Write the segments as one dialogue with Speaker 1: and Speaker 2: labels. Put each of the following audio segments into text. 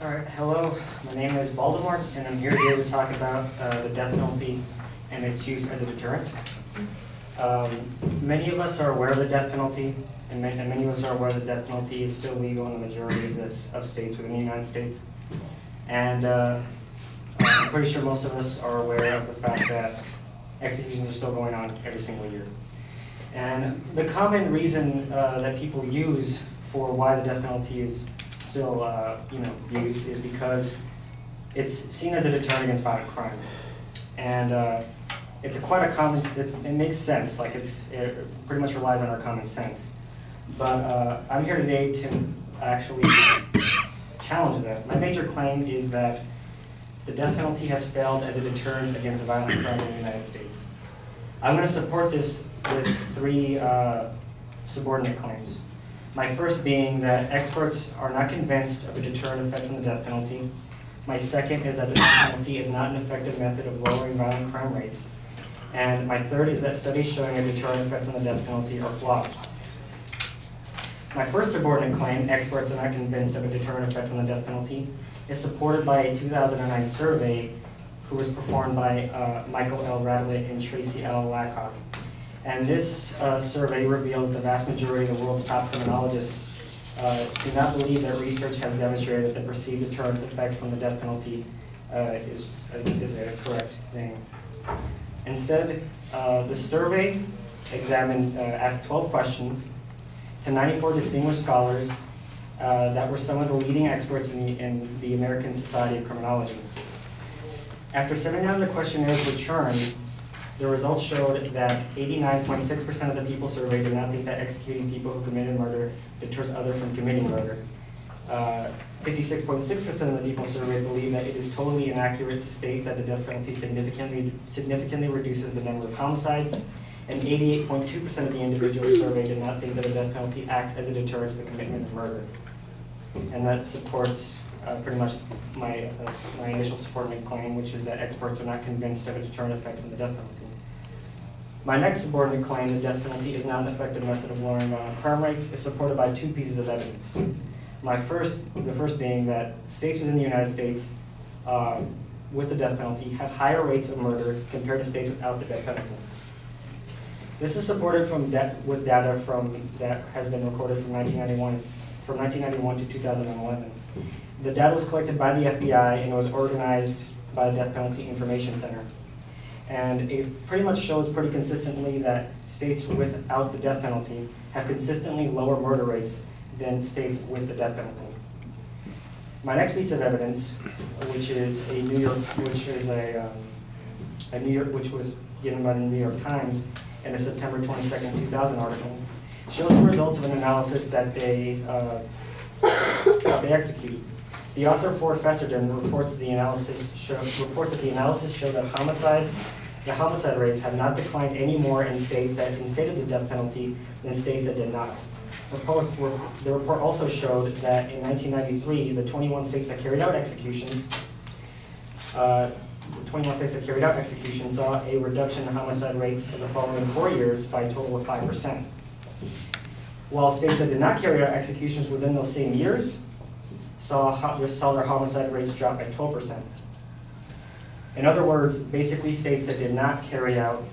Speaker 1: All right, hello, my name is Baldemar, and I'm here today to talk about the death penalty and its use as a deterrent. Many of us are aware of the death penalty, and many of us are aware that the death penalty is still legal in the majority of states within the United States. And I'm pretty sure most of us are aware of the fact that executions are still going on every single year. And the common reason that people use for why the death penalty is still used is because it's seen as a deterrent against violent crime. And it's quite a common, it makes sense, like it pretty much relies on our common sense. But I'm here today to actually challenge that. My major claim is that the death penalty has failed as a deterrent against violent crime in the United States. I'm going to support this with three subordinate claims. My first being that experts are not convinced of a deterrent effect from the death penalty. My second is that the death penalty is not an effective method of lowering violent crime rates. And my third is that studies showing a deterrent effect from the death penalty are flawed. My first subordinate claim, experts are not convinced of a deterrent effect from the death penalty, is supported by a 2009 survey who was performed by Michael L. Radlett and Tracy L. Lackock. And this survey revealed the vast majority of the world's top criminologists do not believe that research has demonstrated that the perceived deterrent effect from the death penalty is a correct thing. Instead, the survey asked 12 questions to 94 distinguished scholars that were some of the leading experts in the American Society of Criminology. After 79 of the questionnaires were churned, the results showed that 89.6% of the people surveyed did not think that executing people who committed murder deters others from committing murder. 56.6% of the people surveyed believe that it is totally inaccurate to state that the death penalty significantly reduces the number of homicides, and 88.2% of the individuals surveyed did not think that the death penalty acts as a deterrent to the commitment of murder. And that supports pretty much my initial supporting claim, which is that experts are not convinced of a deterrent effect from the death penalty. My next subordinate claim, the death penalty is not an effective method of lowering violent crime rates, is supported by two pieces of evidence. The first being that states within the United States with the death penalty have higher rates of murder compared to states without the death penalty. This is supported with data that has been recorded from 1991 to 2011. The data was collected by the FBI and was organized by the Death Penalty Information Center. And it pretty much shows pretty consistently that states without the death penalty have consistently lower murder rates than states with the death penalty. My next piece of evidence, which was given by the New York Times in a September 22nd, 2000 article, shows the results of an analysis that they executed. The author, Ford Fessenden, reports that the analysis showed that the homicide rates have not declined any more in states that instated the death penalty than states that did not. The report also showed that in 1993, the 21 states that carried out executions saw a reduction in homicide rates in the following 4 years by a total of 5%. While states that did not carry out executions within those same years saw their homicide rates drop by 12%. In other words, basically states that did not carry out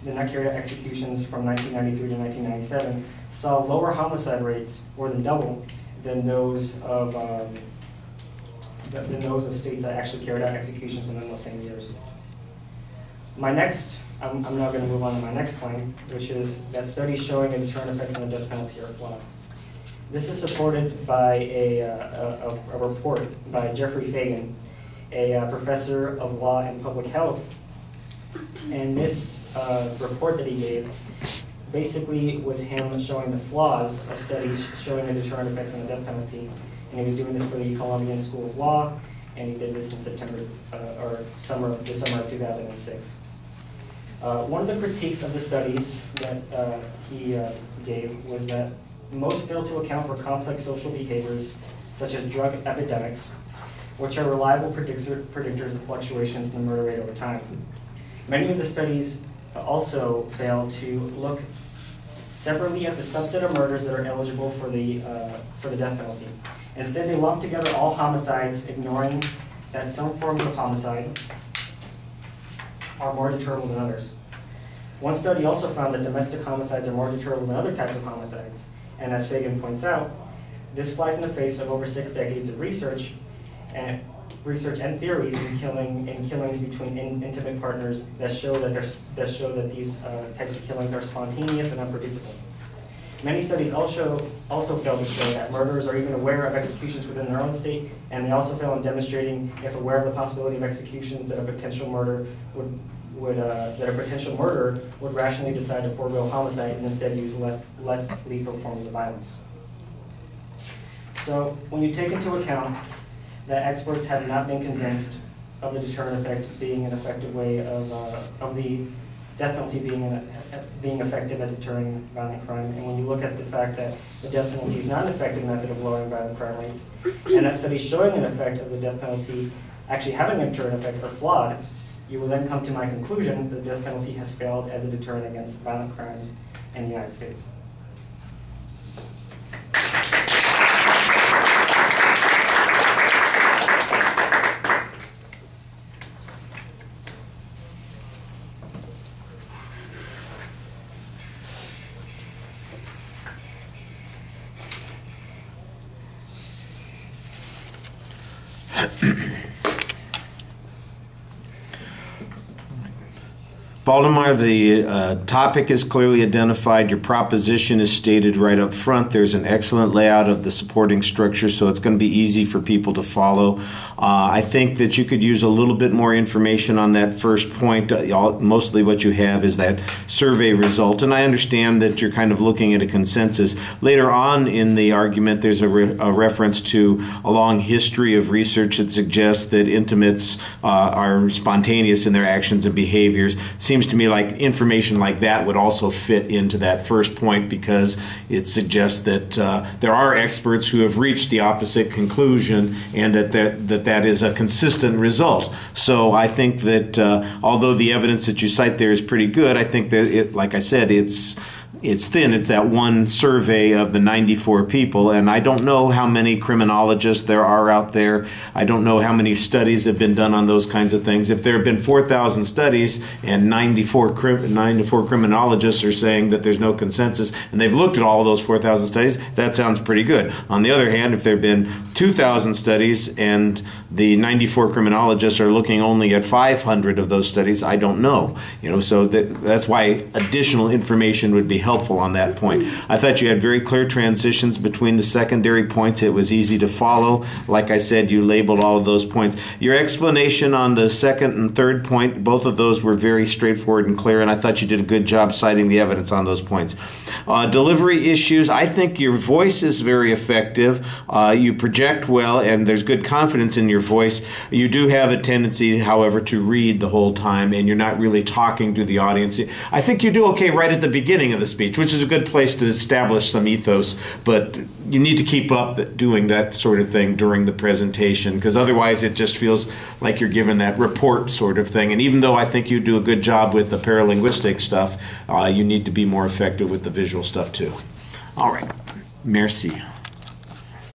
Speaker 1: executions from 1993 to 1997 saw lower homicide rates, more than double, than those of states that actually carried out executions within those same years. I'm now going to move on to my next claim, which is that studies showing a deterrent effect from the death penalty are flawed. This is supported by a report by Jeffrey Fagan, a professor of law and public health. And this report that he gave basically was him showing the flaws of studies showing a deterrent effect from the death penalty. And he was doing this for the Columbian School of Law, and he did this in the summer of 2006. One of the critiques of the studies that he gave was that most fail to account for complex social behaviors, such as drug epidemics, which are reliable predictors of fluctuations in the murder rate over time. Many of the studies also fail to look separately at the subset of murders that are eligible for the death penalty. Instead, they lump together all homicides, ignoring that some forms of homicide are more deterrable than others. One study also found that domestic homicides are more deterrable than other types of homicides. And as Fagan points out, this flies in the face of over 6 decades of research and theories in killings between intimate partners that show that these types of killings are spontaneous and unpredictable. Many studies also fail to show that murderers are even aware of executions within their own state, and they also fail in demonstrating, if aware of the possibility of executions, that a potential murderer would rationally decide to forego homicide and instead use less lethal forms of violence. So when you take into account that experts have not been convinced of the deterrent effect being an effective way of the death penalty being effective at deterring violent crime, and when you look at the fact that the death penalty is not an effective method of lowering violent crime rates, and that studies showing an effect of the death penalty actually having a deterrent effect are flawed, you will then come to my conclusion that the death penalty has failed as a deterrent against violent crimes in the United States.
Speaker 2: Baldemar, the topic is clearly identified. Your proposition is stated right up front. There's an excellent layout of the supporting structure, so it's going to be easy for people to follow. I think that you could use a little bit more information on that first point. Mostly what you have is that survey result, and I understand that you're kind of looking at a consensus. Later on in the argument, there's a reference to a long history of research that suggests that intimates are spontaneous in their actions and behaviors. Seems to me like information like that would also fit into that first point, because it suggests that there are experts who have reached the opposite conclusion, and that is a consistent result. So I think that although the evidence that you cite there is pretty good, I think that like I said, it's thin. It's that one survey of the 94 people, and I don't know how many criminologists there are out there. I don't know how many studies have been done on those kinds of things. If there have been 4,000 studies and 94 criminologists are saying that there's no consensus, and they've looked at all of those 4,000 studies, that sounds pretty good. On the other hand, if there have been 2,000 studies and the 94 criminologists are looking only at 500 of those studies, I don't know. So that's why additional information would be helpful on that point. I thought you had very clear transitions between the secondary points. It was easy to follow. Like I said, you labeled all of those points. Your explanation on the second and third point, both of those were very straightforward and clear, and I thought you did a good job citing the evidence on those points. Delivery issues, I think your voice is very effective. You project well, and there's good confidence in your voice. You do have a tendency, however, to read the whole time, and you're not really talking to the audience. I think you do okay right at the beginning of the speech, which is a good place to establish some ethos, but you need to keep up doing that sort of thing during the presentation, because otherwise it just feels like you're given that report sort of thing. And even though I think you do a good job with the paralinguistic stuff, you need to be more effective with the visual stuff too. All right. Merci.